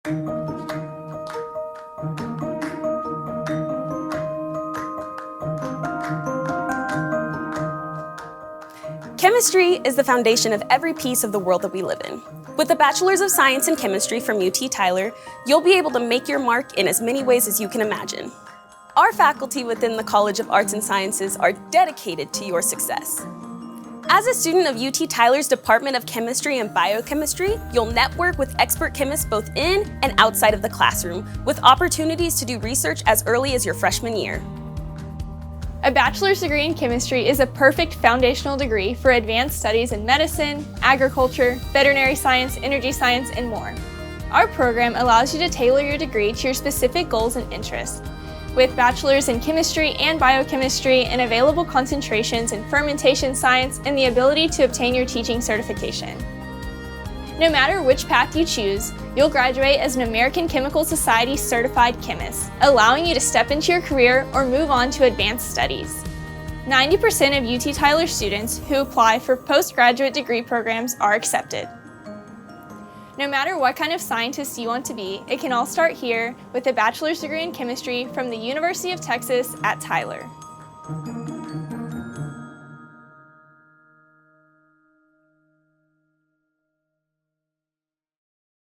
Chemistry is the foundation of every piece of the world that we live in. With a Bachelor's of Science in Chemistry from UT Tyler, you'll be able to make your mark in as many ways as you can imagine. Our faculty within the College of Arts and Sciences are dedicated to your success. As a student of UT Tyler's Department of Chemistry and Biochemistry, you'll network with expert chemists both in and outside of the classroom, with opportunities to do research as early as your freshman year. A bachelor's degree in chemistry is a perfect foundational degree for advanced studies in medicine, agriculture, veterinary science, energy science, and more. Our program allows you to tailor your degree to your specific goals and interests, with bachelor's in chemistry and biochemistry and available concentrations in fermentation science and the ability to obtain your teaching certification. No matter which path you choose, you'll graduate as an American Chemical Society certified chemist, allowing you to step into your career or move on to advanced studies. 90% of UT Tyler students who apply for postgraduate degree programs are accepted. No matter what kind of scientist you want to be, it can all start here with a bachelor's degree in chemistry from the University of Texas at Tyler.